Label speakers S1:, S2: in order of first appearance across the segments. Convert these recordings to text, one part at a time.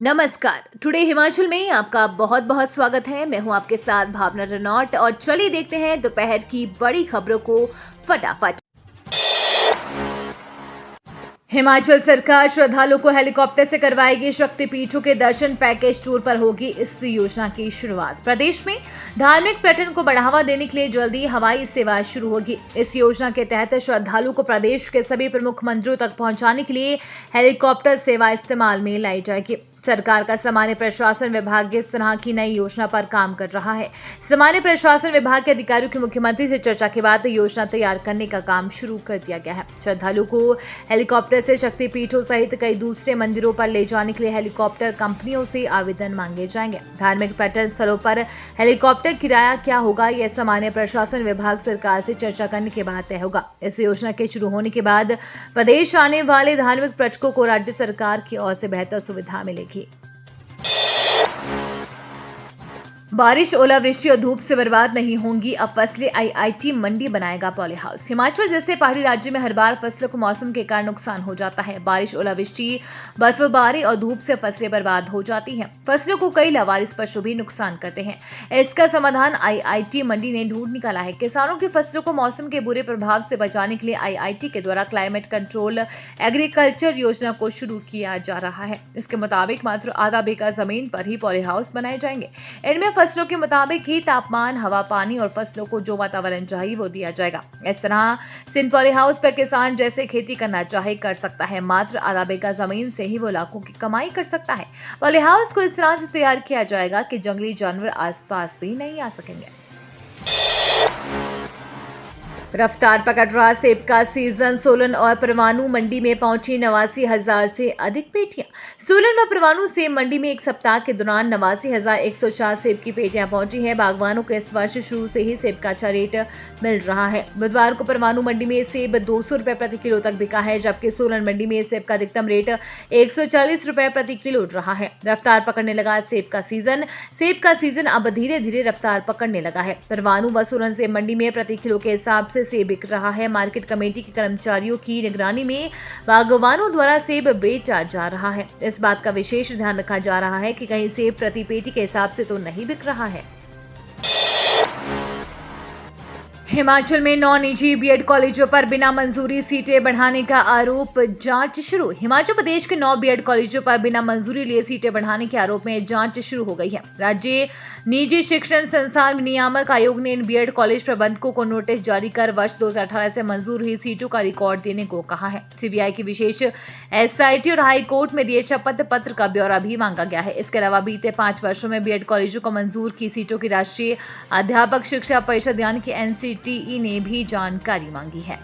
S1: नमस्कार। टुडे हिमाचल में आपका बहुत बहुत स्वागत है। मैं हूं आपके साथ भावना रनौट और चलिए देखते हैं दोपहर की बड़ी खबरों को फटाफट। हिमाचल सरकार श्रद्धालुओं को हेलीकॉप्टर से करवाएगी शक्तिपीठों के दर्शन। पैकेज टूर पर होगी इस योजना की शुरुआत। प्रदेश में धार्मिक पर्यटन को बढ़ावा देने के लिए जल्दी हवाई सेवा शुरू होगी। इस योजना के तहत श्रद्धालुओं को प्रदेश के सभी प्रमुख मंदिरों तक पहुंचाने के लिए हेलीकॉप्टर सेवा इस्तेमाल में लाई जाएगी। सरकार का सामान्य प्रशासन विभाग इस तरह की नई योजना पर काम कर रहा है। सामान्य प्रशासन विभाग के अधिकारियों की मुख्यमंत्री से चर्चा के बाद योजना तैयार करने का काम शुरू कर दिया गया है। श्रद्धालुओं को हेलीकॉप्टर से शक्तिपीठों सहित कई दूसरे मंदिरों पर ले जाने के लिए हेलीकॉप्टर कंपनियों से आवेदन मांगे जाएंगे। धार्मिक पर्यटन स्थलों पर हेलीकॉप्टर किराया क्या होगा, यह सामान्य प्रशासन विभाग सरकार से चर्चा करने के बाद तय होगा। इस योजना के शुरू होने के बाद प्रदेश आने वाले धार्मिक पर्यटकों को राज्य सरकार की ओर से बेहतर सुविधा मिलेगी। बारिश, ओलावृष्टि और धूप से बर्बाद नहीं होंगी अब फसलें। आईआईटी मंडी बनाएगा पॉली हाउस। हिमाचल जैसे पहाड़ी राज्य में हर बार फसलों को मौसम के कारण नुकसान हो जाता है। बारिश, ओलावृष्टि, बर्फबारी और धूप से फसलें बर्बाद हो जाती हैं। फसलों को कई लावारिस पशु भी नुकसान करते हैं। इसका समाधान आईआईटी मंडी ने ढूंढ निकाला है। किसानों की फसलों को मौसम के बुरे प्रभाव से बचाने के लिए आईआईटी के द्वारा क्लाइमेट कंट्रोल एग्रीकल्चर योजना को शुरू किया जा रहा है। इसके मुताबिक मात्र आधा बीघा जमीन पर ही पॉली हाउस बनाए जाएंगे। इनमें फसलों के मुताबिक ही तापमान, हवा, पानी और फसलों को जो वातावरण चाहिए वो दिया जाएगा। इस तरह सिंध पॉली हाउस पर किसान जैसे खेती करना चाहे कर सकता है। मात्र आधा बीघा जमीन से ही वो लाखों की कमाई कर सकता है। पॉली हाउस को इस तरह से तैयार किया जाएगा कि जंगली जानवर आसपास भी नहीं आ सकेंगे। रफ्तार पकड़ रहा सेब का सीजन। सोलन और परवाणु मंडी में पहुंची 89,000 से अधिक पेटियां। सोलन और परवाणु सेब मंडी में एक सप्ताह के दौरान 89,104 सेब की पेटियां पहुंची हैं। बागवानों को इस वर्ष शुरू से ही सेब का अच्छा रेट मिल रहा है। बुधवार को परवाणु मंडी में सेब 200 रुपए प्रति किलो तक बिका है, जबकि सोलन मंडी में सेब का अधिकतम रेट 140 रुपए प्रति किलो रहा है। रफ्तार पकड़ने लगा सेब का सीजन। सेब का सीजन अब धीरे धीरे रफ्तार पकड़ने लगा है। परवाणु व सोलन सेब मंडी में प्रति किलो के हिसाब से सेब बिक रहा है। मार्केट कमेटी के कर्मचारियों की निगरानी में बागवानों द्वारा सेब बेचा जा रहा है। इस बात का विशेष ध्यान रखा जा रहा है कि कहीं सेब प्रति पेटी के हिसाब से तो नहीं बिक रहा है। हिमाचल में 9 निजी बीएड कॉलेजों पर बिना मंजूरी सीटें बढ़ाने का आरोप, जांच शुरू। हिमाचल प्रदेश के 9 बीएड कॉलेजों पर बिना मंजूरी लिए सीटें बढ़ाने के आरोप में जांच शुरू हो गई है। राज्य निजी शिक्षण संस्थान नियामक आयोग ने इन बीएड कॉलेज प्रबंधकों को नोटिस जारी कर वर्ष 2018 से मंजूर हुई सीटों का रिकॉर्ड देने को कहा है। सीबीआई की विशेष एसआईटी और हाई कोर्ट में दिए शपथ पत्र का ब्यौरा भी मांगा गया है। इसके अलावा बीते 5 वर्षों में बीएड कॉलेजों को मंजूर की सीटों की राष्ट्रीय अध्यापक शिक्षा परिषद यानी कि एनसीटीई ने भी जानकारी मांगी है।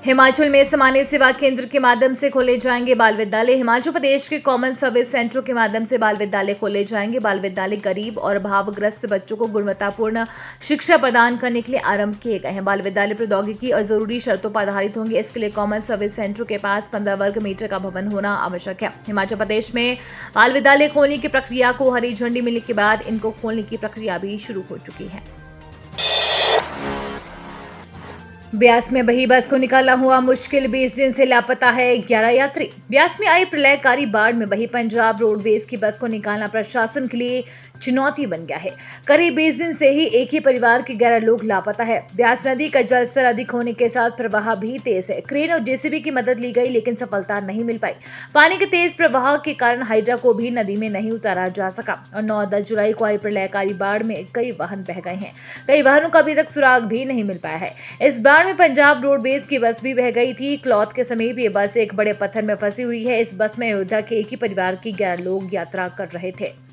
S1: हिमाचल में सामान्य सेवा केंद्र के माध्यम से खोले जाएंगे बाल विद्यालय। हिमाचल प्रदेश के कॉमन सर्विस सेंटरों के माध्यम से बाल विद्यालय खोले जाएंगे। बाल विद्यालय गरीब और अभावग्रस्त बच्चों को गुणवत्तापूर्ण शिक्षा प्रदान करने के लिए आरंभ किए गए हैं। बाल विद्यालय प्रौद्योगिकी और जरूरी शर्तों पर आधारित होंगे। इसके लिए कॉमन सर्विस सेंटरों के पास 15 वर्ग मीटर का भवन होना आवश्यक है। हिमाचल प्रदेश में बाल विद्यालय खोलने की प्रक्रिया को हरी झंडी मिलने के बाद इनको खोलने की प्रक्रिया भी शुरू हो चुकी है। ब्यास में बही बस को निकालना हुआ मुश्किल। 20 दिन से लापता है 11 यात्री। ब्यास में आई प्रलयकारी बाढ़ में बही पंजाब रोडवेज की बस को निकालना प्रशासन के लिए चुनौती बन गया है। करीब 20 दिन से ही एक ही परिवार के 11 लोग लापता है। ब्यास नदी का जलस्तर अधिक होने के साथ प्रवाह भी तेज है। क्रेन और जेसीबी की मदद ली गई लेकिन सफलता नहीं मिल पाई। पानी के तेज प्रवाह के कारण हाइड्रा को भी नदी में नहीं उतारा जा सका और 9-10 जुलाई को आई प्रलयकारी बाढ़ में कई वाहन बह गए हैं। कई वाहनों का अभी तक सुराग भी नहीं मिल पाया है। इस बाढ़ में पंजाब रोडवेज की बस भी बह गई थी। क्लौथ के समीप ये बस एक बड़े पत्थर में फंसी हुई है। इस बस में अयोध्या के एक ही परिवार के 11 लोग यात्रा कर रहे थे।